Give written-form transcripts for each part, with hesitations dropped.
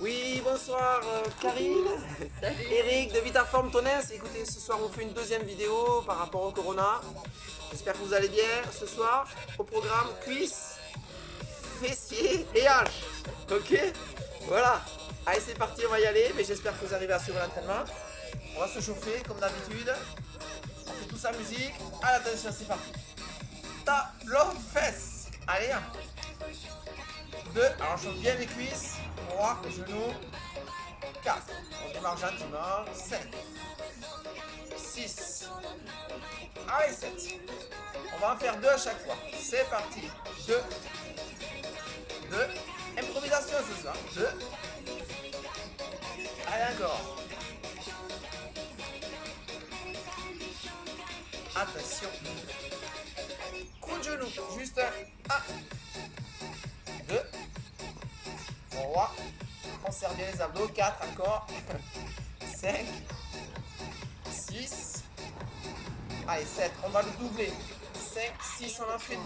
Oui, bonsoir Karine. Salut. Eric de Vitaform Tonnes. Écoutez, ce soir on fait une deuxième vidéo par rapport au Corona. J'espère que vous allez bien. Ce soir, au programme cuisses, fessiers et hanches. Ok? Voilà. Allez, c'est parti, on va y aller. Mais j'espère que vous arrivez à suivre l'entraînement. On va se chauffer comme d'habitude. On fait tous la musique. Allez, attention, c'est parti. Talons, fesses. Allez, 1, 2. Alors, je chauffe bien les cuisses. 3, les genoux. 4. On démarre gentiment. 5. 6. Allez, 7. On va en faire 2 à chaque fois. C'est parti. 2. 2. Improvisation ce soir. 2. Allez, encore. Attention. Coup de genou. Juste 1. 2. 3. On serre bien les abdos. 4 encore. 5. 6. Allez, 7. On va le doubler. 5, 6. On en fait 2.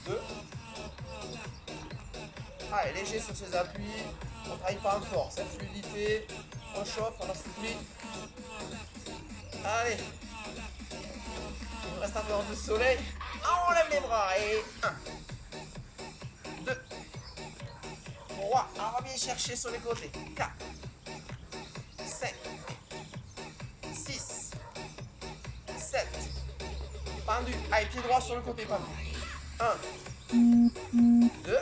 2. Allez, léger sur ses appuis. On ne travaille pas en force. Fluidité. On chauffe. On assouplit. Allez. Il nous reste un peu de soleil. On lève les bras. Et 1. 2. 3. On va bien chercher sur les côtés. 4. 5. 6. 7. Pendu. Allez, pied droit sur le côté, pendu. 1. 2.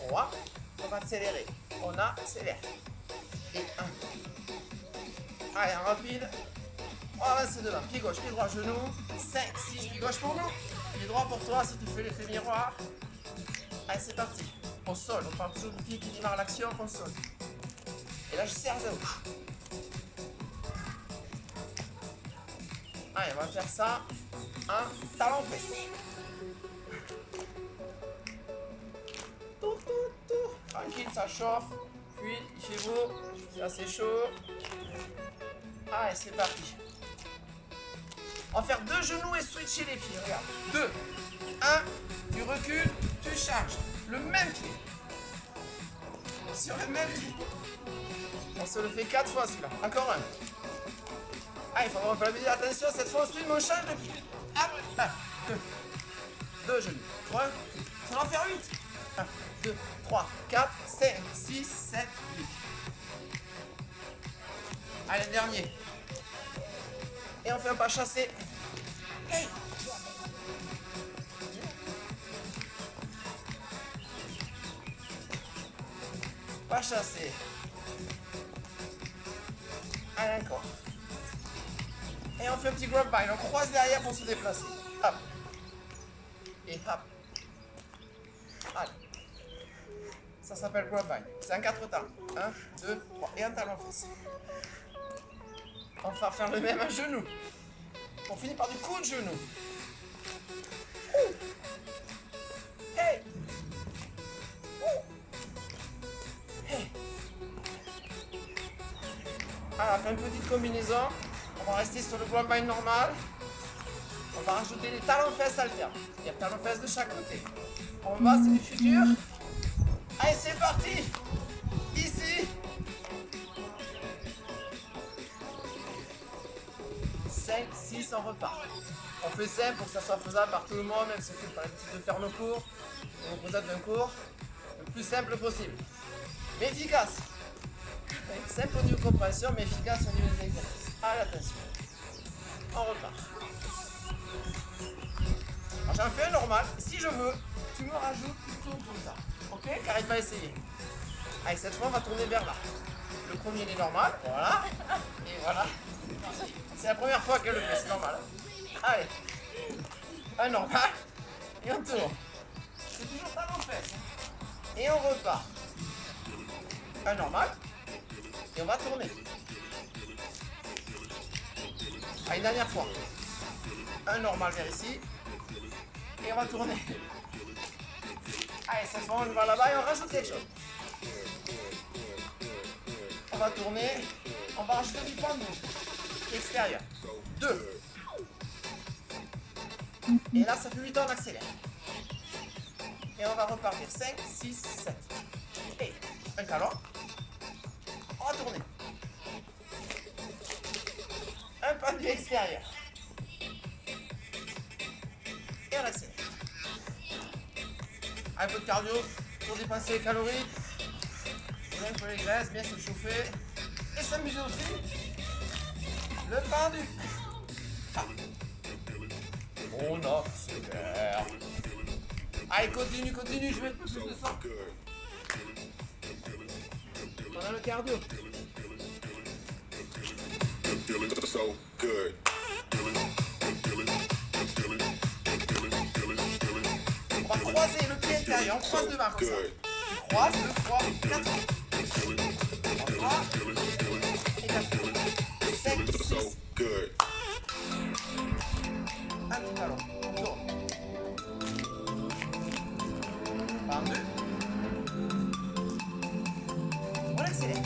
3. On va accélérer. On accélère. Et 1. Allez, en rapide. On va avancer devant. Pied gauche, pied droit, genou. 5, 6, pied gauche pour nous. Pied droit pour toi si tu fais l'effet miroir. Allez, c'est parti. Au sol. On parle toujours du pied qui démarre l'action au sol. Et là, je serre à vous. Allez, on va faire ça. Un talon fesse. Tranquille, ça chauffe. Puis, il fait beau. C'est assez chaud. Allez, c'est parti. On va faire 2 genoux et switcher les pieds. Regarde. 2. 1. Tu recules, tu charges. Le même pied. Sur le même pied. On se le fait 4 fois celui-là. Encore un. Ah, il faut avoir un peu la attention. Cette fois, on swing, on change de pied. 1, 2. 2 genoux. 3. On va en faire 8. 1, 2, 3, 4, 5, 6, 7, 8. Allez, le dernier. Et on fait un pas chassé. Hey. Pas chassé. Allez, encore. Et on fait un petit grapevine. On croise derrière pour se déplacer. Hop. Et hop. Allez. Ça s'appelle grapevine. C'est un 4 temps. 1, 2, 3. Et un talon fesse. On va faire le même à genoux. On finit par du coup de genou. Hey. Hey. Alors, on fait une petite combinaison. On va rester sur le grapevine normal. On va rajouter les talons fesses alternes. Il y a talons fesses de chaque côté. On va, c'est du futur. Allez, c'est parti. Ici. 5, 6, on repart. On fait simple pour que ça soit faisable par tout le monde, même si on fait pas l'habitude de faire nos cours, nos composantes d'un cours, le plus simple possible. Mais efficace. Simple au niveau de compréhension, mais efficace au niveau des exercices. Allez, attention. On repart. Alors j'en fais un normal. Si je veux, tu me rajoutes plutôt comme ça. Ok? Car il va essayer. Allez, cette fois, on va tourner vers là. Le premier, il est normal. Voilà. Et voilà. C'est la première fois qu'elle le fait, c'est normal. Allez. Un normal. Et on tourne. C'est toujours talon fesse. Et on repart. Un normal. Et on va tourner. Allez, une dernière fois. Un normal vers ici. Et on va tourner. Allez, cette fois, on va là-bas et on rajoute quelque chose. On va tourner. On va rajouter du pendu. Extérieur. 2. Et là, ça fait 8 ans, on accélère. Et on va repartir. 5, 6, 7. Et un talon. On va tourner. Un pas de vue extérieur. Et on accélère. Un peu de cardio pour dépenser les calories. Bien pour les graisses, bien se chauffer. Et s'amuser aussi. Le pendu. Ah. On accélère. Allez, continue, continue, je vais plus de sang. On a le cardio. On va croiser le pied intérieur, on croise devant comme ça. Tu croises 2 fois 4. 3 et 4. 5, 6. Un petit talon. On tourne. Pendu. On accélère.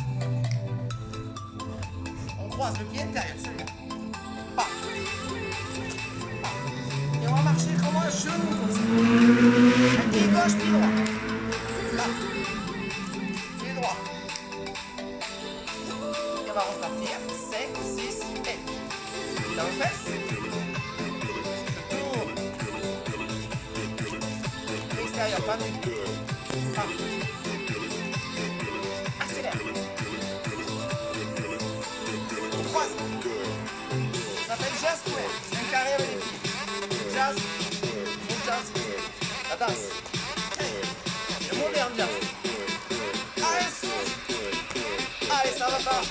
On croise le pied intérieur, celui-là. Pas. Et on va marcher comme un genou comme ça. Un pied gauche, pied droit. Là. Pied droit. Et on va repartir. 5, 6, et. Dans le fesse. Je tourne. L'extérieur, pas du tout. Pas. Accélère. On croise. Ça s'appelle jazz square. C'est un carré avec les pieds. Jazz. Bon jazz. La danse. Le moderne jazz. Allez, souffle. Allez, ça va pas.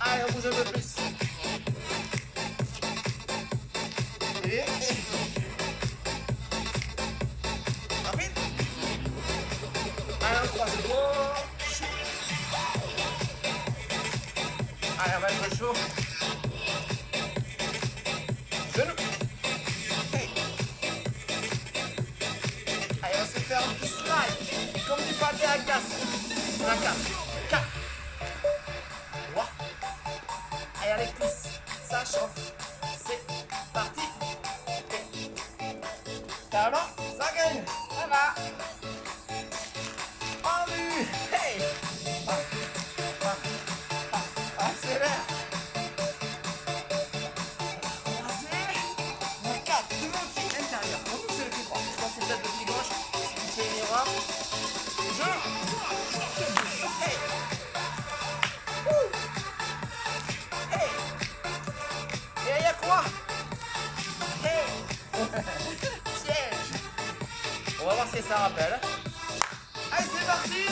Allez, on bouge un peu plus. Et. Rapide. Allez, on croise. Allez, on va être chaud. Genou. Hey. Allez, on va se faire un petit slide. Comme du pâté à glace. On a 4. 4. 3. Allez, avec plus. Ça chauffe. C'est parti. Carrément, ça gagne. Ça va. Pendu. Hey. Accélère. Croisé. On a 4. Devant le pied intérieur. On pousse le pied droit. Je pense que c'est peut-être le pied gauche. C'est une erreur. Je. Hey. Hey. Et il y a quoi? Hey. Siège. On va voir si ça rappelle. Allez, c'est parti.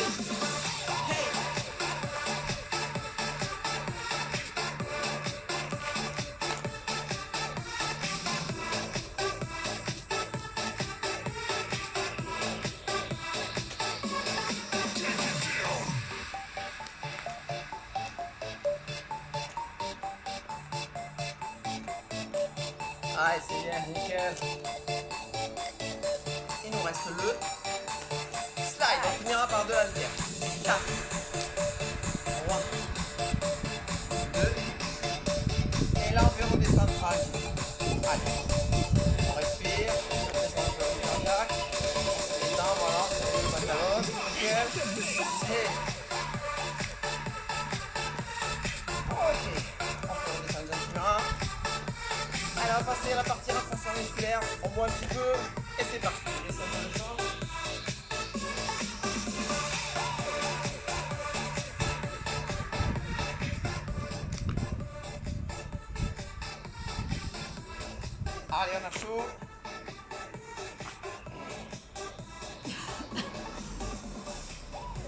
Hey. Allez, c'est bien, nickel. Il nous reste le slide. On finira par 2 haltères. 4. 3. 2. Et là, on fait redescendre tranquille. Allez. On respire. On descend un peu le cardiaque. On se détend, voilà. On se met le pantalon. Nickel. Et. Ok. On fait redescendre gentiment. Allez, on va passer à la partie renforcement musculaire. On boit un petit peu et c'est parti. Allez, on a chaud.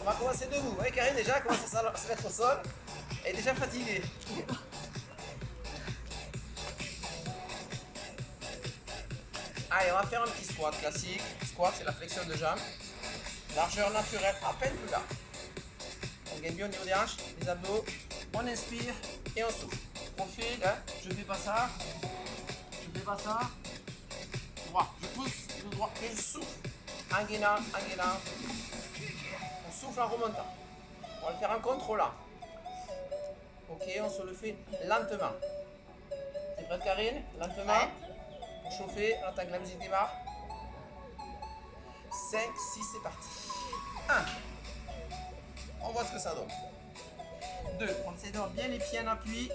On va commencer debout. Vous voyez, Karine déjà commence à se mettre au sol. Elle est déjà fatiguée. Allez, on va faire un petit squat classique. Squat, c'est la flexion de jambes. Largeur naturelle, à peine plus large. On gagne bien au niveau des hanches, les abdos. On inspire et on souffle. Profil, hein. Je fais pas ça. Je fais pas ça. Droit, je pousse le droit et je souffle. En gainant, en gainant. On souffle en remontant. On va le faire en contrôlant. Ok, on se le fait lentement. T'es prête, Karine? Lentement. Ouais. Pour chauffer, on attend que la musique démarre. 5, 6, c'est parti. 1. On voit ce que ça donne. 2. On essaie d'avoir bien les pieds en appui,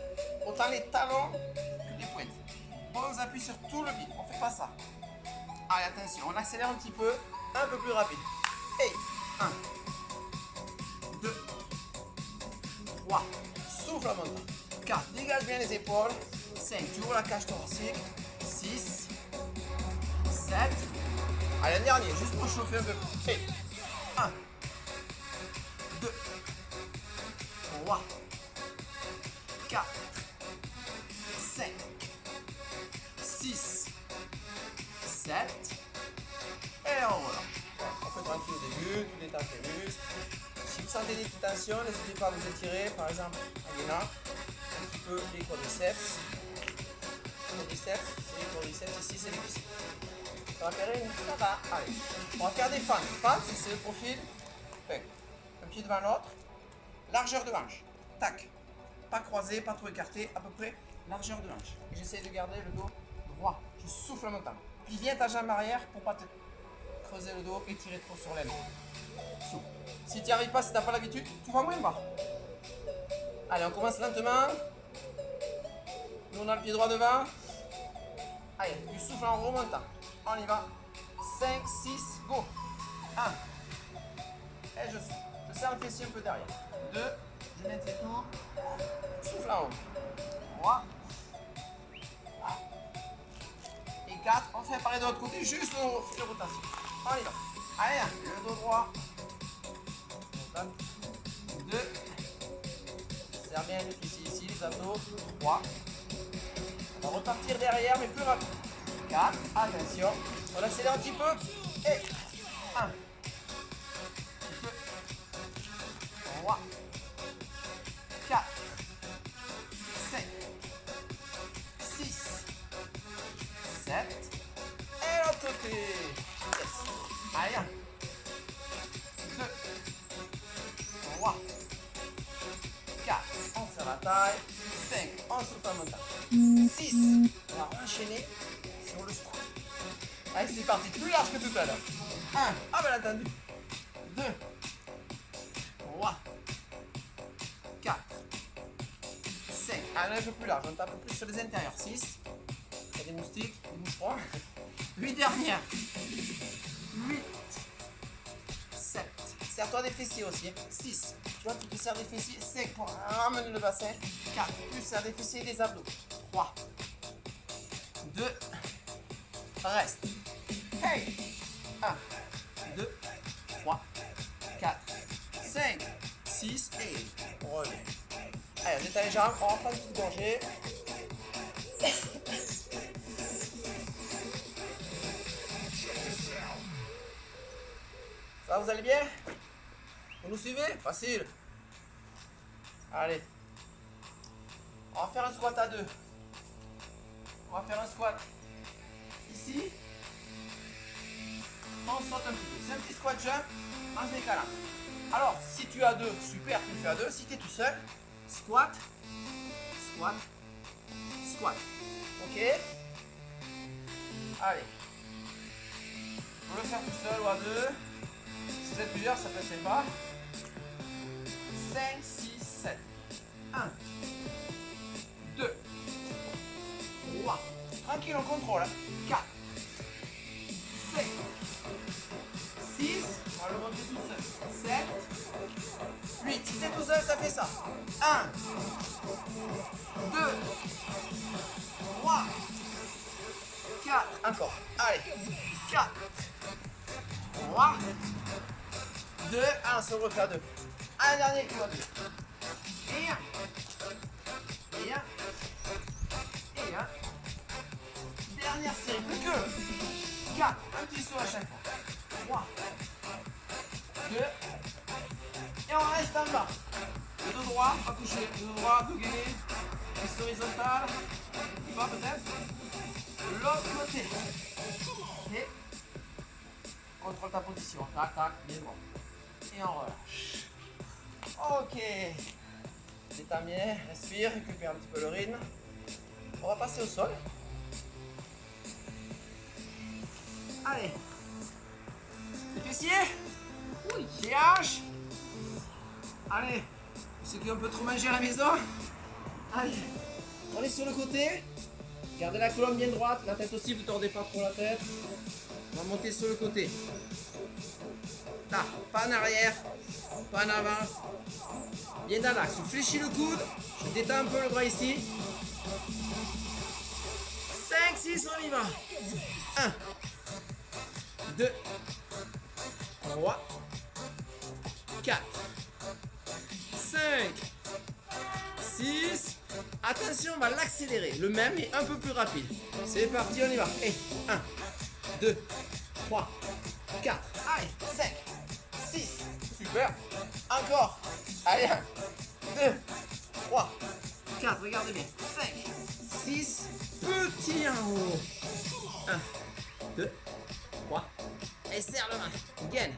autant les talons que les pointes. Bons appuis sur tout le pied. On fait pas ça. Allez, attention, on accélère un petit peu plus rapide. Et 1, 2, 3. Souffle en montant. 4. Dégage bien les épaules. 5. Tu ouvres la cage thoracique. 6, 7. Allez, un dernier, juste pour chauffer un peu plus. Et 1, 2, 3, 4, 5, 6, 7. Et on relâche. On fait tranquille au début, tout détend les muscles. Si vous sentez des petites tensions, n'hésitez pas à vous étirer. Par exemple, Agena, un petit peu les quadriceps. Les biceps, c'est les quadriceps, ici c'est les biceps. Ça va faire ça va. Allez, on va faire des fentes. Fentes, c'est le profil. Fait, un pied devant l'autre. Largeur de hanche. Tac. Pas croisé, pas trop écarté, à peu près largeur de hanche. Et j'essaie de garder le dos droit. Je souffle en montant. Puis viens ta jambe arrière pour pas te creuser le dos et tirer trop sur l'aile. Souffle. Si tu n'y arrives pas, si tu n'as pas l'habitude, tu vas moins bas. Allez, on commence lentement. Nous, on a le pied droit devant. Allez, tu souffles en remontant. On y va. 5, 6, go. 1. Et je souffle. Je serre le fessier un peu derrière. 2. Je mets les tours. Souffle en haut. 3. Et 4. On fait pareil de l'autre côté, juste au fil de rotation. On y va. Allez, le dos droit. 2. Serre bien le fessier ici, les abdos. 3. On va repartir derrière, mais plus rapide. 4. Attention. On accélère un petit peu. Et 1. 2. 3. 4. 5. 6. 7. Et l'autre côté. Yes. Allez, 1. 2. 3. 4. On serre la taille. 5. On souffle en montant. 6. On va enchaîner sur le squat. Allez, c'est parti. Plus large que tout à l'heure. 1. Ah, bien entendu. 2. 3. 4. 5. Allez, un peu plus large. On tape un peu plus sur les intérieurs. 6. Il y a des moustiques, des moucherons. 8 dernières. 8. 7. Serre-toi des fessiers aussi. 6. Tu vois, tu te serres des fessiers. 5 pour ramener le bassin. 4. Plus serre des fessiers et des abdos. 3. 2. Reste. Hey. 1. 2. 3. 4. 5. 6. Et on revient. Allez, on étale les jambes. On reprend une petite gorgée. Ça, vous allez bien? Vous nous suivez? Facile. Allez. On va faire un squat à 2. On va faire un squat ici. On saute un petit peu. C'est un petit squat jump en se décalant. Alors, si tu as 2, super, tu le fais à 2. Si tu es tout seul, squat, squat, squat. Ok? Allez. On peut le faire tout seul ou à 2. Si vous êtes plusieurs, ça peut être sympa. 5, 6, 7. 1, 2, 3. Tranquille, on contrôle. 4, 5, 6. On va le monter tout seul. 7, 8. Si t'es tout seul, ça fait ça. 1, 2, 3, 4. Encore. Allez. 4, 3, 2. Ah, on se refait à 2. Un dernier qui va 2. Et 1. Et 1. Et 1. Dernière série. Plus que 4. Un petit saut à chaque fois. 3. 2. Et on reste en bas. Le dos droit, pas toucher. Le dos droit, dos gainé. Reste horizontal. Pas peut-être. L'autre côté. Et contrôle ta position. Tac, tac, bien droit. Et on relâche. Ok. Détends bien, respire, récupère un petit peu le rythme. On va passer au sol. Allez. fessier. Oui. Les hanches. Allez. Ceux qui ont un peu trop mangé à la maison. Allez. On est sur le côté. Gardez la colonne bien droite. La tête aussi, vous tordez pas trop la tête. On va monter sur le côté. Là, pas en arrière. Pas en avant. Bien dans l'axe. Je fléchis le coude. Je détends un peu le bras ici. 5, 6, on y va. 1, 2, 3, 4, 5, 6. Attention, on va l'accélérer. Le même est un peu plus rapide. C'est parti, on y va. Et 1, 2, 3, 4, allez, 5, 6. Super. Encore. Allez, 1, 2, 3, 4. Regardez bien. 5, 6. Petit en haut. 1, 2, 3. Et serre le main. Gaine.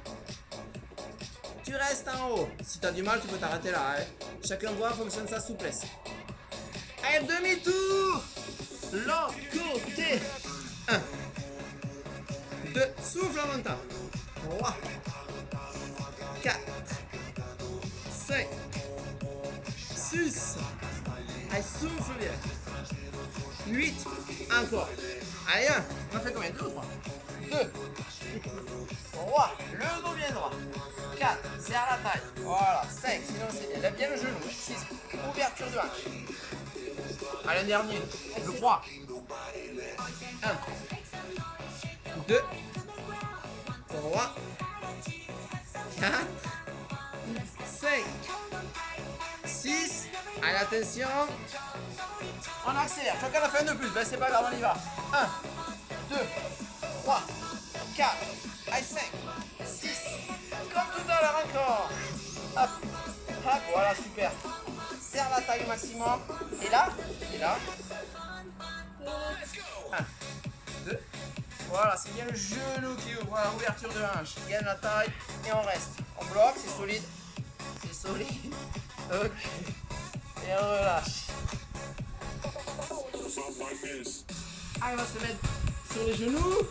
Tu restes en haut. Si tu as du mal, tu peux t'arrêter là. Hein. Chacun voit en fonction de sa souplesse. Allez, demi-tour. L'autre côté. 1, 2, souffle en montant. 3, 4, 5, 6. Allez, souffle bien. 8. Encore. Allez, 1. On a fait combien? 2 ou 3? 2. 3. Le dos bien droit. 4. Serre la taille. Voilà. 5. Sinon, c'est bien. Lève bien le genou. 6. Ouverture de hanche. Allez, un dernier. Le 3. 1. 2. 3. 4. 5. 6. Allez, attention. On accélère. Chacun a fait un de plus. Ben, c'est pas grave, on y va. 1, 2, 3, 4, allez, 5, 6. Comme tout à l'heure encore. Hop, hop, voilà, super. Serre la taille au maximum. Et là, 1, 2. Voilà, c'est bien le genou qui ouvre. Voilà, ouverture de hanche. Gagne la taille et on reste. On bloque, c'est solide. C'est solide. Ok. Et on relâche. Allez, on va se mettre sur les genoux,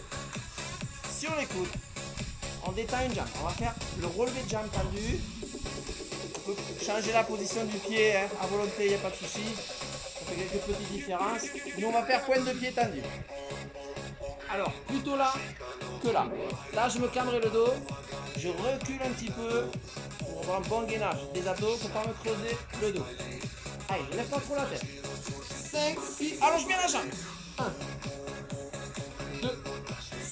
sur les coudes. On détend une jambe. On va faire le relevé de jambe tendu. On peut changer la position du pied hein, à volonté, il n'y a pas de souci. Ça fait quelques petites différences. Nous, on va faire pointe de pied tendu. Alors, plutôt là que là. Là, je me camberai le dos. Je recule un petit peu pour avoir un bon gainage des abdos pour ne pas me creuser le dos. Allez, ne lève pas trop la tête. 5, 6, allonge bien la jambe. 1, 2,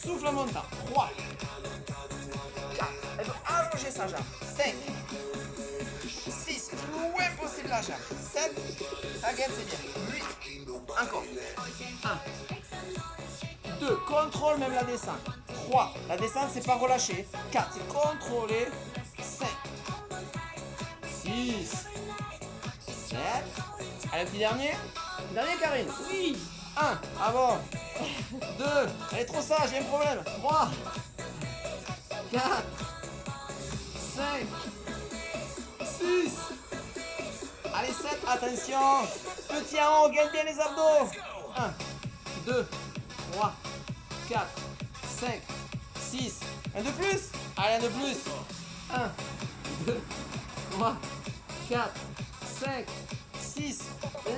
souffle en montant. 3, 4, elle veut allonger sa jambe. 5, 6, le moins possible la jambe. 7, ça gagne, c'est bien. 8, encore. 1, 2, contrôle même la descente. 3, la descente c'est pas relâché. 4, c'est contrôlé. 5, 6, 7. Allez, un petit dernier. Dernier, Karine. Oui. 1, ah bon. 2, elle est trop sage, il y a un problème. 3, 4, 5, 6. Allez, 7, attention. Petit en haut, gagne bien les abdos. 1, 2, 3, 4, 5, 6. Un de plus. Allez, un de plus. 1, 2, 3, 4, 5, 6.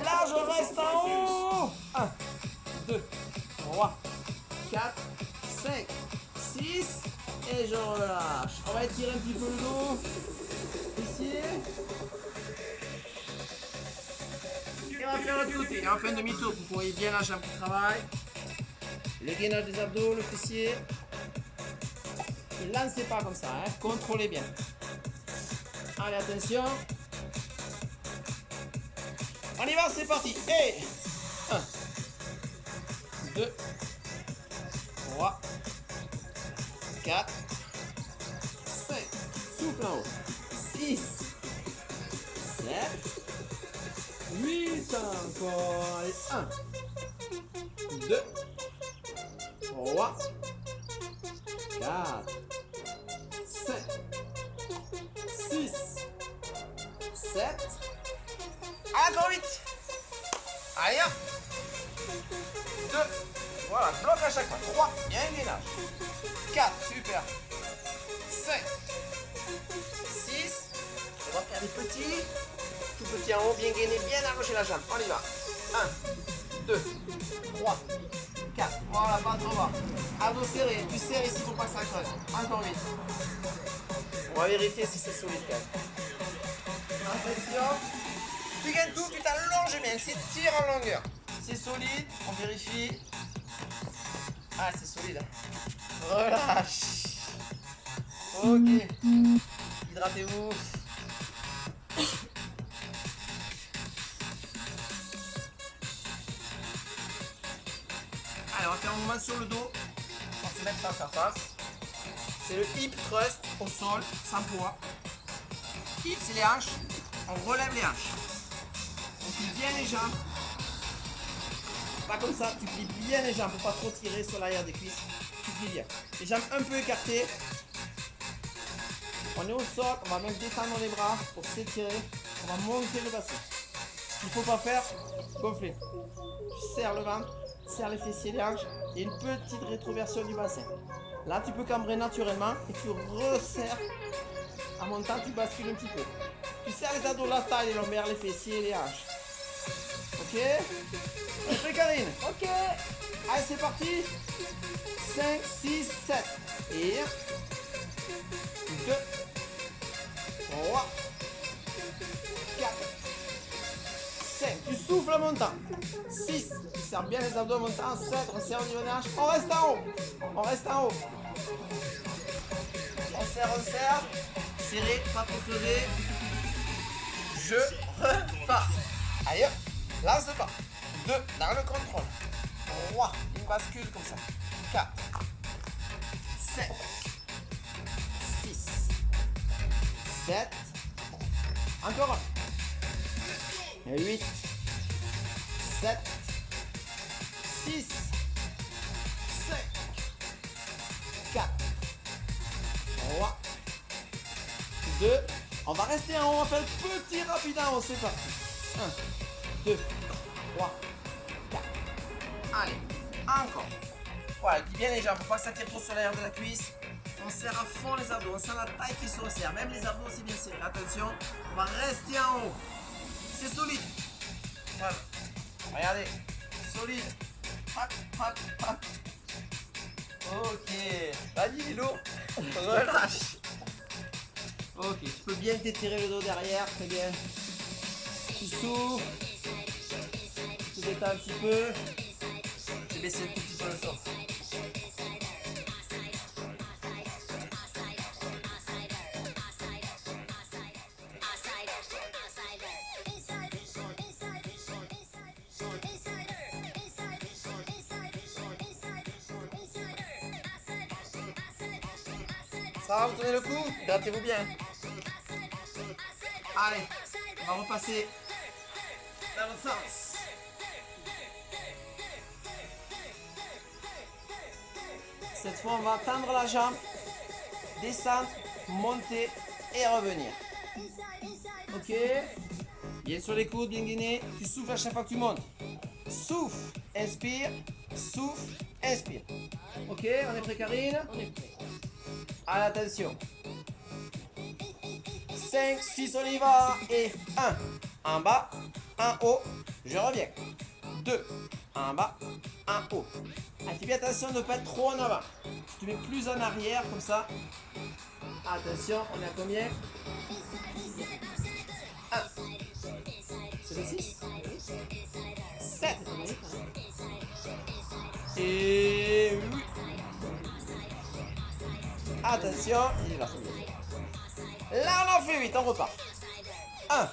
Là, je reste en haut. 1, 2, 3, 4, 5, 6. Et je relâche. On va étirer un petit peu le dos. Ici. Et on va faire l'autre côté. Et on fait un demi-tour pour que vous voyez bien la jambe qui travaille. Le gainage des abdos, le fessier. Ne lancez pas comme ça. Hein. Contrôlez bien. Allez, attention. On y va, c'est parti. Et 1, 2, 3, 4, 5, souffle en haut. 6, 7, 8, encore. Allez, 1, 2, 3, 4, 5, 6, 7. Encore 8. Allez, 1, 2, voilà, bloc à chaque fois. 3, il y a un gainage. 4, super. 5, 6. On va faire des petits. Tout petit en haut, bien gainé, bien allongé la jambe. On y va. 1, 2, 3, 4. Voilà, pas trop bas. Abdos serrés. Tu serres ici pour pas que ça creuse. Encore 8. On va vérifier si c'est solide quand même. Attention. Tu gagnes tout, tu t'allonges bien. C'est tir en longueur. C'est solide. On vérifie. Ah, c'est solide. Relâche. Ok. Hydratez-vous. Allez, on va faire un mouvement sur le dos. On va se mettre face à face. C'est le hip thrust au sol, sans poids. Hip, c'est les hanches. On relève les hanches. On plie bien les jambes. Pas comme ça, tu plies bien les jambes pour pas trop tirer sur l'arrière des cuisses. Tu plies bien. Les jambes un peu écartées. On est au sol, on va même détendre les bras pour s'étirer. On va monter le bassin. Ce qu'il ne faut pas faire, gonfler. Tu serres le ventre, serres les fessiers, les hanches et une petite rétroversion du bassin. Là, tu peux cambrer naturellement et tu resserres. En montant, tu bascules un petit peu. Tu serres les abdos, la taille, les lombaires, les fessiers et les hanches. Ok? On est prêt, Karine? Ok. Allez, c'est parti. 5, 6, 7. Et 2, 3, 4, 5. Tu souffles en montant. 6. Tu serres bien les abdos en montant. 7. On serre au niveau des hanches. On reste en haut. On reste en haut. On serre. Serré, pas trop creusé. Je repars. Allez hop. Lance pas. 2. Dans le contrôle. 3. Une bascule comme ça. 4. 5. 6. 7. Encore un. 8. 7. 6. 5. 4. 3. 2. On va rester en haut. On va faire le petit rapide en haut. C'est parti. 1, 2, 3, 4. Allez. Encore. Voilà, plie bien les jambes. Faut pas que ça tire trop sur l'arrière de la cuisse. On serre à fond les abdos. On sent la taille qui se resserre. Même les abdos, c'est bien serré. Attention. On va rester en haut. C'est solide. Voilà. Regardez. Solide. Hop, hop, hop. Ok. Vas-y, Lilo. Relâche. Ok. Tu peux bien t'étirer le dos derrière. Très bien. Tu souffles. Tu détends un petit peu. Je vais baisser un tout petit peu le son. Ça va, vous tenez le coup? Grattez-vous bien. Allez, on va repasser dans l'autre sens. Cette fois, on va tendre la jambe, descendre, monter et revenir. Ok? Bien sur les coudes, bien gainé. Tu souffles à chaque fois que tu montes. Souffle, inspire, souffle, inspire. Ok, on est prêt, Karine? On est prêt. Allez, attention. 5, 6, on y va. Et 1, en bas, 1 haut, je reviens. 2, en bas, 1 haut. Allez, fais bien attention de ne pas être trop en avant. Tu te mets plus en arrière, comme ça. Attention, on est à combien? 1. C'est le 6. 7. Et 8. Attention, il est là. Là, on en fait 8, on repart. 1.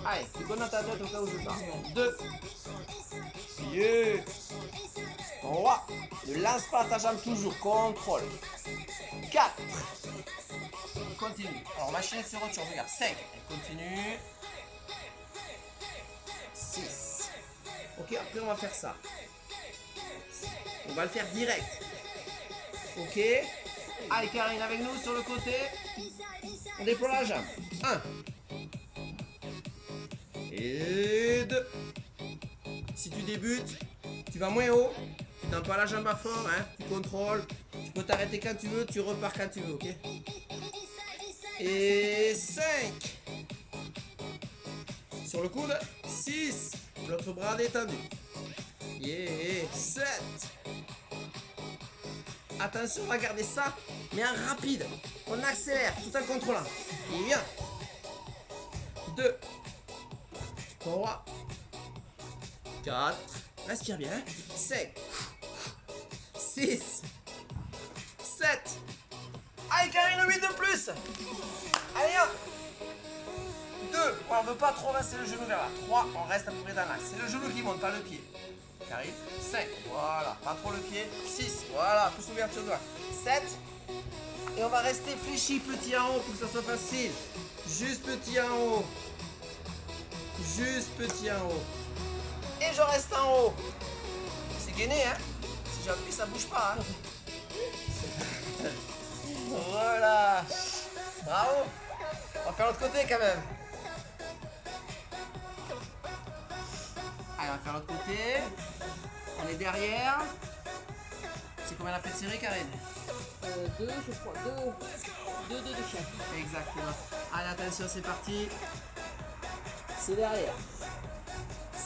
Allez, tu connais ta tête au cas où je pars. 2. Mieux. 3. Ne lance pas ta jambe toujours. Contrôle. 4. On continue. Alors, machine se retourne. Regarde. 5. Elle continue. 6. Ok, après, on va faire ça. On va le faire direct. Ok. Allez, Karine, avec nous sur le côté. On déploie la jambe. 1. Et 2. Si tu débutes, tu vas moins haut. Tu tends pas la jambe à fond, hein. Tu contrôles. Tu peux t'arrêter quand tu veux, tu repars quand tu veux, ok? Et 5. Sur le coude. 6. L'autre bras détendu. Et 7. Attention, on va garder ça, mais en rapide. On accélère tout en contrôlant. Et bien. 2. 3. 4. Respire bien. 5. 6. 7. Allez, Karine, 8 de plus. Allez, 1. 2. On ne veut pas trop masser le genou vers là. 3. On reste à peu près dans l'axe. C'est le genou qui monte, pas le pied. Karine. 5. Voilà. Pas trop le pied. 6. Voilà. Plus ouverture de doigt. 7. Et on va rester fléchi petit en haut pour que ça soit facile. Juste petit en haut. Juste petit en haut. Et je reste en haut. C'est gainé, hein. Si j'appuie, ça bouge pas, hein. Voilà. Bravo. On va faire l'autre côté quand même. Allez, on va faire l'autre côté. On est derrière. C'est combien la fait de série, Karine? 2, je crois. 2 de chef. Exactement. Allez, attention, c'est parti. C'est derrière.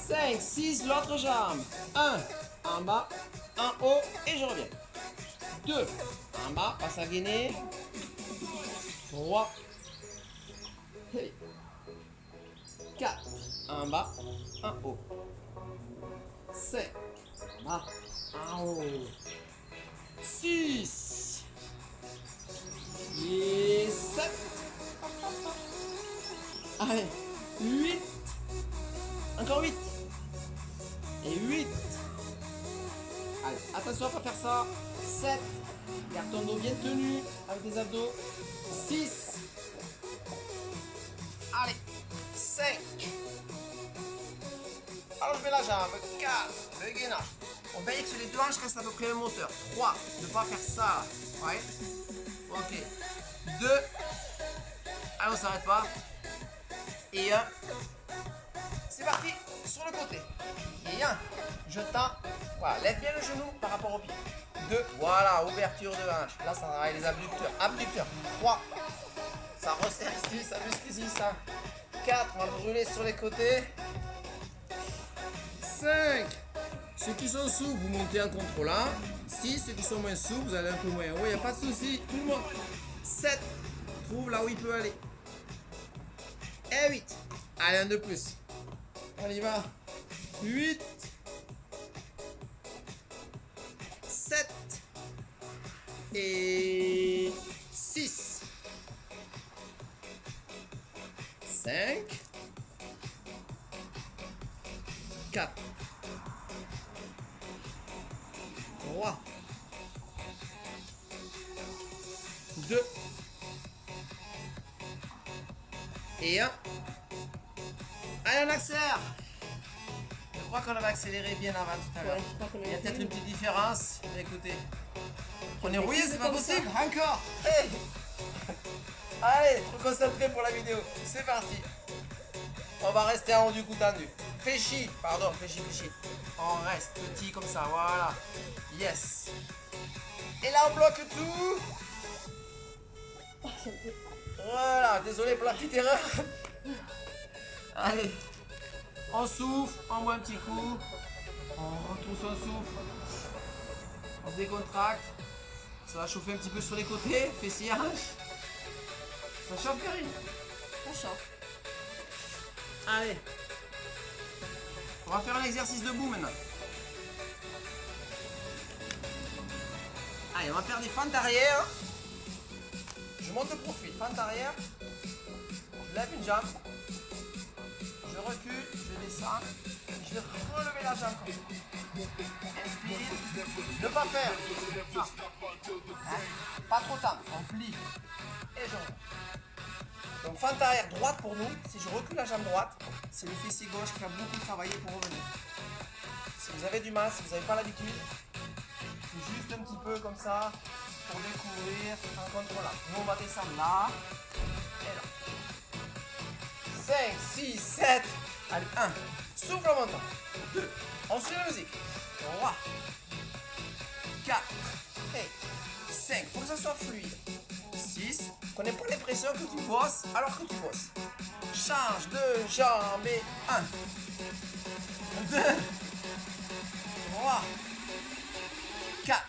5, 6, l'autre jambe. 1, en bas, 1 haut, et je reviens. 2, en bas, passe à gainer. 3, 4, en bas, 1 haut. 5, en bas, 1 haut. 6 et 7. Allez, 8. Encore 8. Et 8. Allez, attention à pas faire ça. 7. Garde ton dos bien tenu avec des abdos. 6. Allez, 5. Alors je mets la jambe. 4. Le gainage. On veille que sur les deux hanches restent à peu près le moteur. 3. Ne pas faire ça. Ouais. Ok. 2. Allez, on s'arrête pas. Et 1. C'est parti. Sur le côté. Et 1. Je tends. Voilà. Lève bien le genou par rapport au pied. 2. Voilà. Ouverture de hanche. Là, ça travaille les abducteurs. Abducteurs. 3. Ça resserre ici. Ça muscle ici. Ça. 4. On va brûler sur les côtés. 5. Ceux qui sont sous, vous montez en contrôlant. 6, ceux qui sont moins sous, vous allez un peu moins haut. Il n'y a pas de souci. Tout le monde. 7. Trouve là où il peut aller. Et 8. Allez, un de plus. On y va. 8. 7. Et 6. 5. 4. 3, 2 et 1. Allez, on accélère. Je crois qu'on avait accéléré bien avant tout à l'heure. Il y a peut-être une petite différence. Écoutez. On est rouillé, c'est pas possible. Encore. Hey. Allez, faut concentrer pour la vidéo. C'est parti. On va rester en haut du cou tendu. Fléchi, pardon, fléchi. On reste petit comme ça, voilà. Yes. Et là, on bloque tout. Voilà, désolé pour la petite erreur. Allez. On souffle, on boit un petit coup. On retrouve son souffle. On se décontracte. Ça va chauffer un petit peu sur les côtés, fessiers, hanches. Ça chauffe, Karine? Ça chauffe. Allez. On va faire un exercice debout maintenant. Allez, on va faire des fentes arrière. Je monte de profil, fente arrière. Je lève une jambe. Je recule, je descends. Je vais relever la jambe comme ça. Inspire. Ne pas faire ça. Hein? Pas trop tendre. On plie. Et je remonte. Donc fente arrière droite pour nous. Si je recule la jambe droite, c'est le fessier gauche qui va beaucoup travailler pour revenir. Si vous avez du mal, si vous n'avez pas l'habitude, juste un petit peu comme ça pour découvrir en contrôlant. Nous on va descendre là et là. 5, 6, 7. Allez, 1. Souffle en montant. 2. On suit la musique. 3. 4 et 5. Faut que ça soit fluide. 6. Connais pas l'impression que tu bosses alors que tu bosses. Change de jambe et 1. 2. 3. 4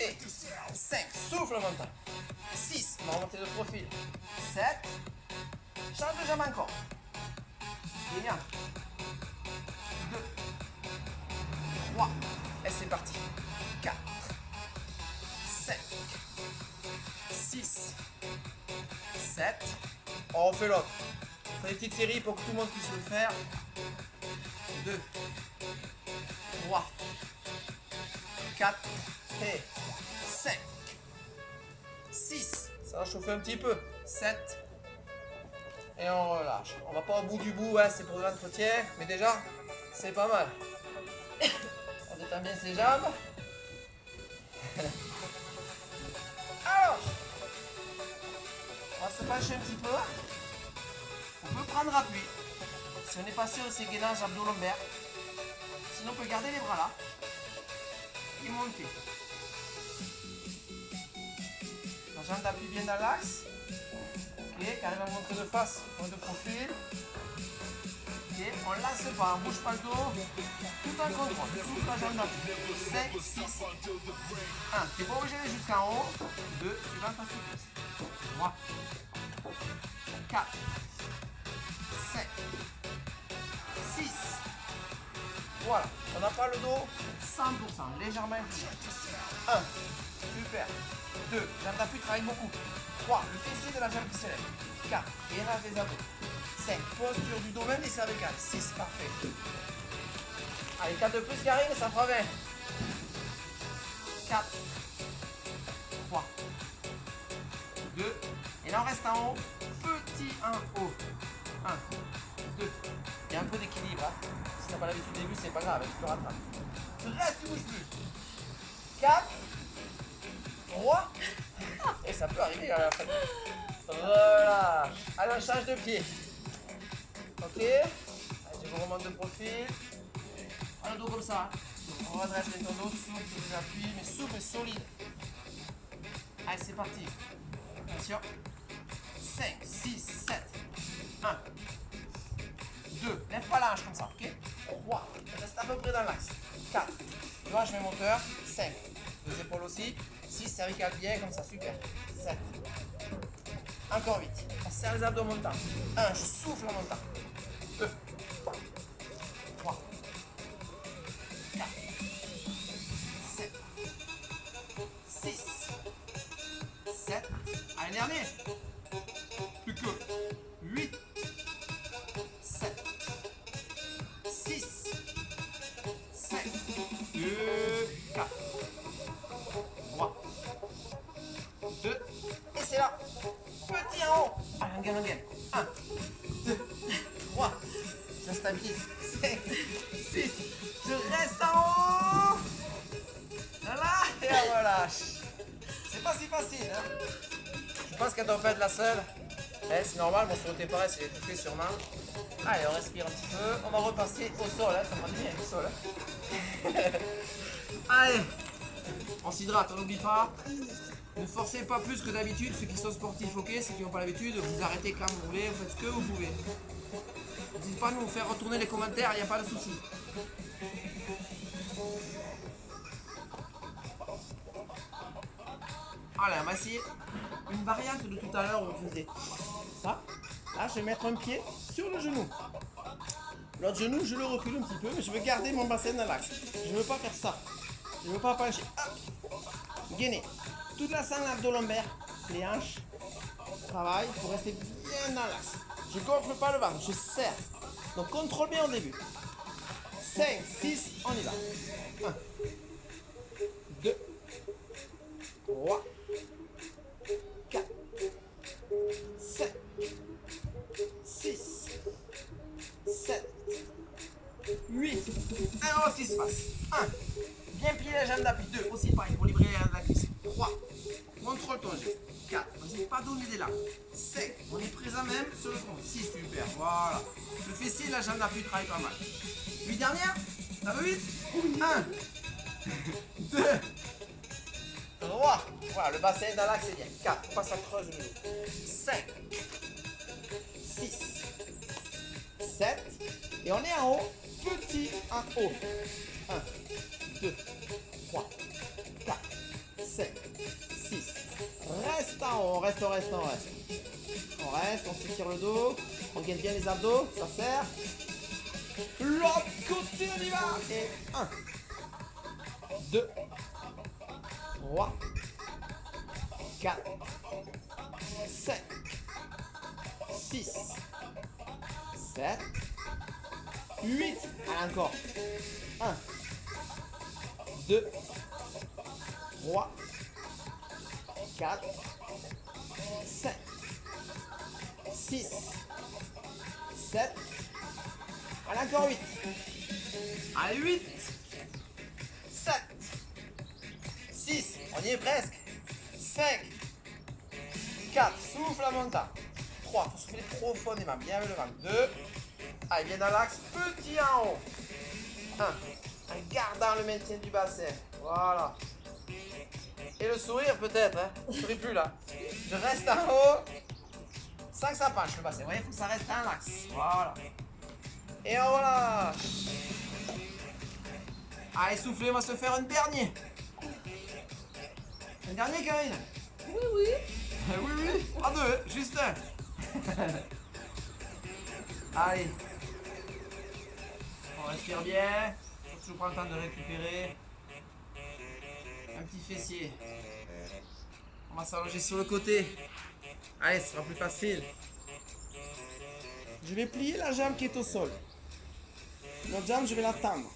et 5. Souffle en montant. 6. On va remonter de profil. 7. Change de jambe encore. Et 1. 2. 3. Et c'est parti. 4. 5. 6. 7. On refait l'autre. On fait des petites séries pour que tout le monde puisse le faire. 2. 3. 4. Et 5. 6. Ça va chauffer un petit peu. 7. Et on relâche. On va pas au bout du bout, hein, c'est pour de l'entretien. Mais déjà, c'est pas mal. On détend bien ses jambes. Alors, on va se pencher un petit peu. On peut prendre appui. Si on n'est pas sûr de ses gainages abdos-lombaires. Sinon, on peut garder les bras là. Et monter. La jambe d'appuie bien dans l'axe. Ok, carrément montré de face, point de profil. Ok, on lasse pas, on bouge pas le dos. Tout en contrôle. Souffle la jambe d'appui. 5, 6, 1. Tu n'es pas obligé d'aller jusqu'en haut. 2, suivant ta souplesse. 3, 4, 5, 6. Voilà, on n'a pas le dos 100%, légèrement incliné. 1, super. 2, jambe d'appui travaille beaucoup. 3, le fessier de la jambe qui se lève. 4, gainage des abdos. 5, posture du dos même des cervicales. 6, parfait. Allez, 4 de plus, Karine, ça fera 20. 4, 3, 2, et là on reste en haut. Petit 1 haut. 1, 2. Il y a un peu d'équilibre. Hein. Si tu n'as pas l'habitude du début, c'est pas grave, tu peux rattraper. Tu restes, tu bouges plus. 4, 3, et ça peut arriver à la fin. Relâche. Allez, on change de pied. Ok. Allez, je vous remonte de profil. On le dos comme ça. On redresse les tendons, souple sur les appuis, mais souple et solide. Allez, c'est parti. Attention. 5, 6, 7. 1. 2. Lève pas l'ange comme ça, ok. 3. Reste à peu près dans l'axe. 4. Tu vois, je mets mon moteur. 5. Deux épaules aussi. 6. Cervical bien, comme ça, super. 7. Encore 8. On serre les abdos en montant. 1. Je souffle en montant. 2. 3. 4. 7. 6. 7. Allez, dernier. Plus que 8. 7. 6. 5. 2. 4. 3. 2. Et c'est là. Petit en haut. Allez, on gagne. 1. 2. 3. Je stabilise. 5. 6. Je reste en haut. Voilà. Et on relâche. C'est pas si facile, hein. Je pense qu'elle doit pas être la seule. Eh, c'est normal, bon, sur le pareil, c'est étouffé sûrement. Allez, on respire un petit peu. On va repasser au sol, hein. Ça m'a bien au sol. Hein. Allez, on s'hydrate, on n'oublie pas. Ne forcez pas plus que d'habitude. Ceux qui sont sportifs, ok, ceux qui n'ont pas l'habitude, vous arrêtez quand vous voulez, vous faites ce que vous pouvez. N'hésitez pas à nous faire retourner les commentaires, il n'y a pas de souci. Allez, on va essayer une variante de tout à l'heure où on faisait ça. Là, je vais mettre un pied sur le genou. L'autre genou, je le recule un petit peu, mais je veux garder mon bassin dans l'axe. Je ne veux pas faire ça. Je ne veux pas pencher. Gainer. Toute la sangle abdo-lombaire, les hanches, travail pour rester bien dans l'axe. Je ne gonfle pas le ventre, je serre. Donc, contrôle bien au début. 5, 6, on y va. 1, 2, 3, 4, 7, 6, 7, 8. Alors, ce qui se passe. 1. Bien plier la jambe d'appui. 2. Aussi pareil pour libérer la cuisse. 3. Contrôle ton geste. 4. Vas-y, pas donner des larmes. 5. On est présent même sur le front. 6. Super. Voilà. Le fessier, la jambe d'appui travaille pas mal. 8 dernières. Ça va vite. 1, 2, 3. Voilà, le bassin dans l'axe, c'est bien. 4. Faut pas que ça creuse le dos. 5. 6. 7. Et on est en haut. Petit en haut. 1, 2, 3, 4, 5, 6. Reste en haut. On reste. On reste, on s'étire le dos. On gagne bien les abdos. Ça sert. L'autre côté, on y va. Et 1, 2, 3, 4, 5, 6, 7, 8. Allez, encore. 1, 2, 3, 4, 5, 6, 7. Allez, encore 8. Allez, 8, 7, 6. On y est presque. 5, 4. Souffle la montagne. 3. Il faut souffler profondément. Bien avec le ventre. 2. Allez, bien dans l'axe. Petit en haut. 1. En gardant le maintien du bassin. Voilà. Et le sourire peut-être. Hein. Je ne souris plus là. Je reste en haut. Sans que ça penche le bassin. Vous voyez, il faut que ça reste dans l'axe. Voilà. Et on relâche. Allez, soufflez, on va se faire un dernier. Un dernier, Karine? Oui, oui. Oui, oui. Pas deux, juste un. Allez. On respire bien. Faut toujours prendre le temps de récupérer. Un petit fessier. On va s'allonger sur le côté. Allez, ce sera plus facile. Je vais plier la jambe qui est au sol. Notre jambe, je vais la tendre.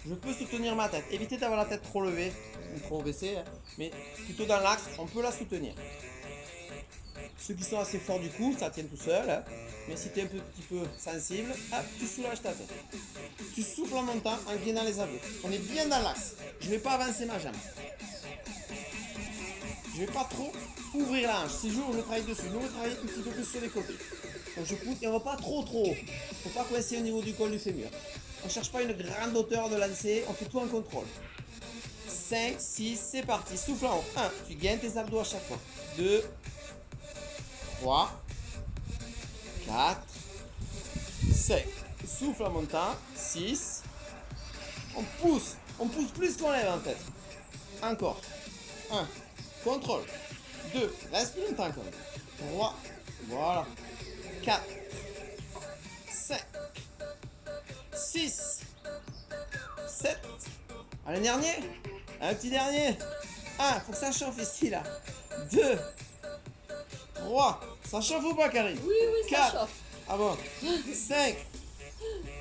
Je peux soutenir ma tête. Évitez d'avoir la tête trop levée, ou trop baissée, hein, mais plutôt dans l'axe, on peut la soutenir. Ceux qui sont assez forts du cou, ça tient tout seul. Hein, mais si tu es un petit peu sensible, hop, tu soulages ta tête. Tu souffles en montant en gainant les abdos. On est bien dans l'axe. Je ne vais pas avancer ma jambe. Je ne vais pas trop ouvrir la hanche. Si j'ouvre, je travaille dessus. Nous, on travaille un petit peu plus sur les côtés. Donc je pousse et on ne va pas trop haut. Il ne faut pas coincer au niveau du col du fémur. On ne cherche pas une grande hauteur de lancer. On fait tout en contrôle. 5, 6, c'est parti. Souffle en haut. 1, tu gagnes tes abdos à chaque fois. 2, 3, 4, 5. Souffle en montant. 6. On pousse plus qu'on lève en fait. Encore. 1. Contrôle. 2. Reste plus longtemps quand même. 3. Voilà. 4. 5. 6. 7. Allez, dernier. Un petit dernier. 1. Faut que ça chauffe ici là. 2. 3. Ça chauffe ou pas, Karine? Oui, oui, ça 4. chauffe. Ah bon. 5.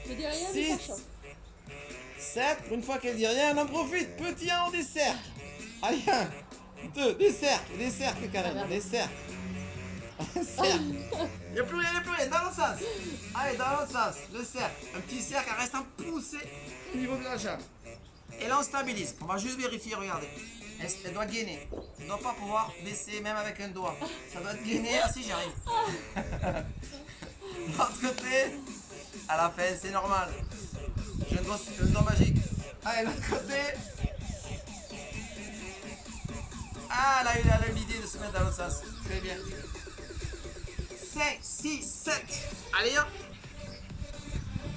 Je dis rien, mais 6. ça chauffe. 7. Une fois qu'elle dit rien, on en profite. Petit 1 au des cercles. Allez, 1. 2, des cercles carrément, des cercles. Un cercle. Il n'y a plus rien, dans l'autre sens. Allez, dans l'autre sens, le cercle. Un petit cercle en restant poussé au niveau de la jambe. Et là, on stabilise. On va juste vérifier, regardez. Elle doit gainer. Elle ne doit pas pouvoir baisser même avec un doigt. Ça doit être gainer. Ah si, j'y arrive. L'autre côté, à la fin, c'est normal. J'ai un doigt magique. Allez, l'autre côté. Ah, là, il a l'idée de se mettre dans l'autre sens. Très bien. 5, 6, 7. Allez, 1.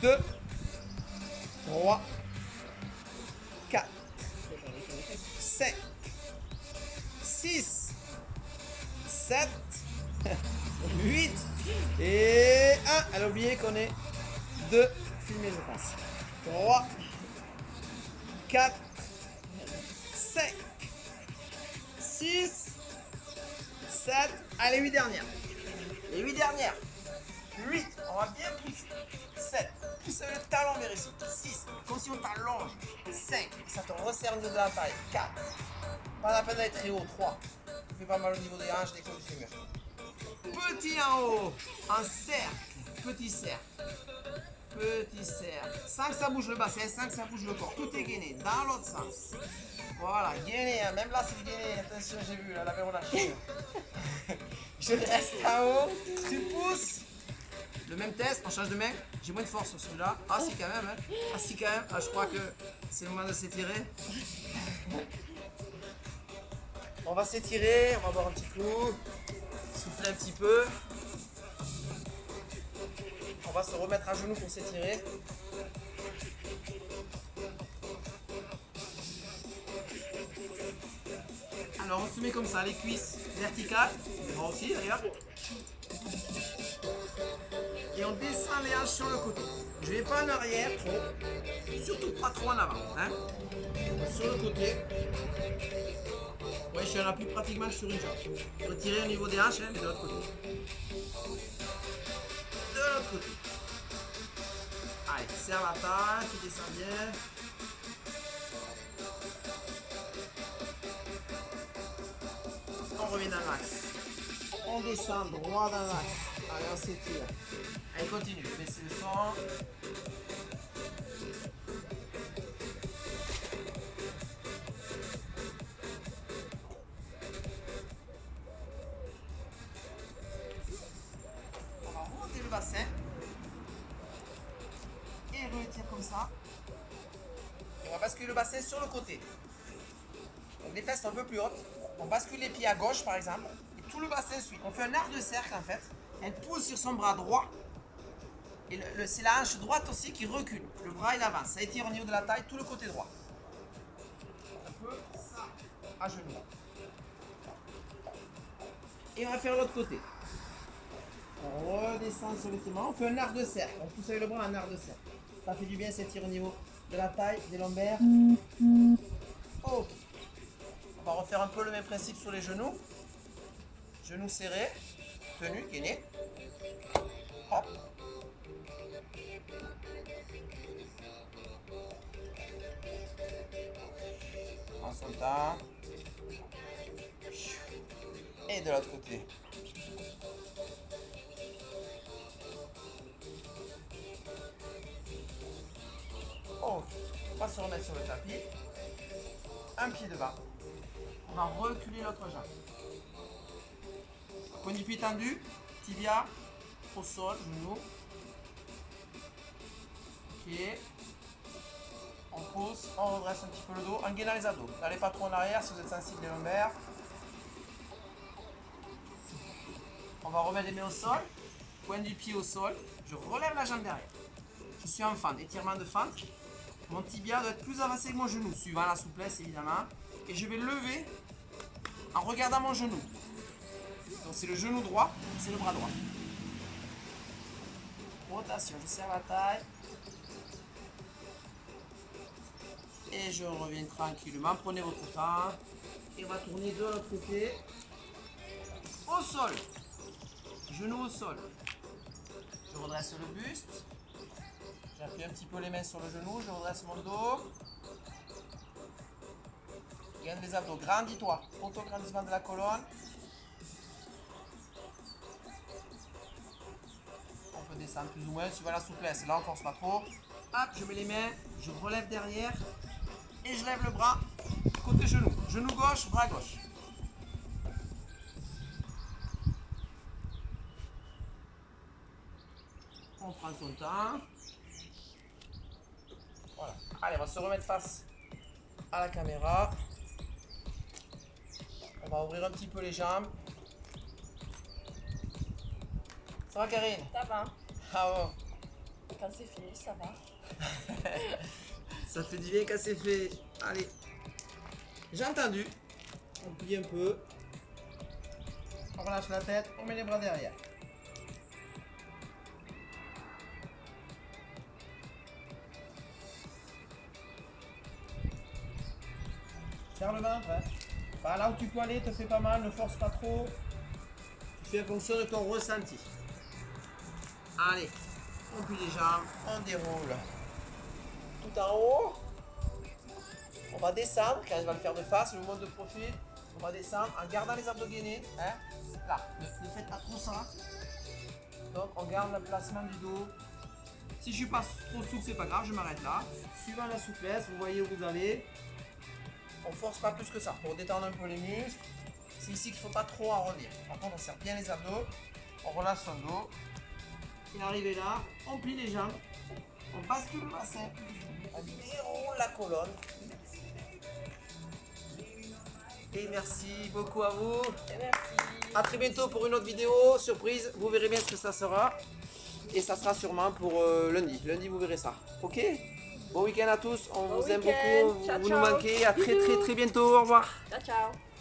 2. 3. 4. 5. 6. 7. 8. Et 1. Elle a oublié qu'on est 2. Filmé, je pense. 3. 4. 5. 6, 7, allez, 8 dernières. Les 8 dernières. 8, on va bien pousser. 7, poussez le talon vers ici. 6, comme si on t'allonge. 5, ça te resserre au niveau de la taille. 4, pas la peine d'être très haut. 3, ça fait pas mal au niveau des hanches, des côtes du fémur. Petit en haut, en cercle, petit cercle. Petit cercle. Sans que ça bouge le bassin, sans que ça bouge le corps. Tout est gainé dans l'autre sens. Voilà, gainé, hein. Même là c'est gainé. Attention, j'ai vu, elle avait relâché. Je reste en haut, tu pousses. Le même test, on change de main. J'ai moins de force sur celui-là. Ah si quand même, hein. Ah si quand même. Ah, je crois que c'est le moment de s'étirer. On va s'étirer, on va boire un petit coup, souffler un petit peu. On va se remettre à genoux pour s'étirer. Alors on se met comme ça, les cuisses verticales, les bras aussi d'ailleurs. Et on descend les hanches sur le côté. Je ne vais pas en arrière trop, surtout pas trop en avant. Hein. Sur le côté. Ouais, je suis en appui pratiquement sur une jambe. Retirer au niveau des hanches, hein, mais de l'autre côté. De l'autre côté. Allez, serre la taille, tu descends bien. On revient dans l'axe. On descend droit dans l'axe. Allez, on s'étire. Allez, continue. Baissez le son. On va remonter le bassin. Et retire comme ça. On va basculer le bassin sur le côté. Donc les fesses sont un peu plus hautes. On bascule les pieds à gauche par exemple. Et tout le bassin suit. On fait un arc de cercle en fait. Elle pousse sur son bras droit. Et c'est la hanche droite aussi qui recule. Le bras il avance. Ça étire au niveau de la taille tout le côté droit. Un peu ça à genoux. Et on va faire l'autre côté. On redescend sur l'étirement. On fait un arc de cercle. On pousse avec le bras un arc de cercle. Ça fait du bien, s'étire au niveau de la taille, des lombaires. Ok. On va refaire un peu le même principe sur les genoux. Genoux serrés. Tenue, gainée. Hop. En sautant. Et de l'autre côté. Ok. On va se remettre sur le tapis. Un pied devant. On va reculer l'autre jambe. Pointe du pied tendu, tibia au sol, genou. Ok. On pousse, on redresse un petit peu le dos, en gainant les abdos. N'allez pas trop en arrière si vous êtes sensible les lombaires. On va remettre les mains au sol, pointe du pied au sol. Je relève la jambe derrière. Je suis en fente, étirement de fente. Mon tibia doit être plus avancé que mon genou, suivant la souplesse évidemment. Et je vais lever en regardant mon genou. Donc c'est le genou droit, c'est le bras droit. Rotation, je serre la taille. Et je reviens tranquillement, prenez votre temps. Et on va tourner de l'autre côté. Au sol. Genou au sol. Je redresse le buste. J'appuie un petit peu les mains sur le genou, je redresse mon dos. Gagne les abdos, grandis-toi. Auto-grandissement de la colonne. On peut descendre plus ou moins suivant la souplesse. Là on force pas trop. Hop, je mets les mains, je relève derrière. Et je lève le bras côté genou. Genou gauche, bras gauche. On prend son temps. Voilà. Allez, on va se remettre face à la caméra. On va ouvrir un petit peu les jambes. Ça va, Karine? Ça va. Ah bon. Quand c'est fini, ça va. Ça fait du bien quand c'est fait. Allez. J'ai entendu. On plie un peu. On relâche la tête. On met les bras derrière. Serre le ventre. Hein. Bah, là où tu peux aller, te fais pas mal. Ne force pas trop. Tu fais en fonction de ton ressenti. Allez. On plie les jambes. On déroule. Tout en haut. On va descendre, quand je vais le faire de face, le mouvement de profil. On va descendre en gardant les abdos gainés. Hein. Là, ne faites pas trop ça. Donc on garde le placement du dos. Si je suis pas trop souple, c'est pas grave, je m'arrête là. Suivant la souplesse, vous voyez où vous allez. On force pas plus que ça pour détendre un peu les muscles. C'est ici qu'il ne faut pas trop arrondir. Par contre, on serre bien les abdos. On relâche son dos. Et arrivé là, on plie les jambes. On bascule le bassin. On déroule la colonne. Et merci beaucoup à vous. Et merci. A très bientôt pour une autre vidéo surprise. Vous verrez bien ce que ça sera. Et ça sera sûrement pour lundi. Lundi, vous verrez ça. Ok? Bon week-end à tous. On Bon vous aime week-end. beaucoup. Ciao, Vous ciao. nous manquez. À très Bisous. très bientôt. Au revoir. Ciao, ciao.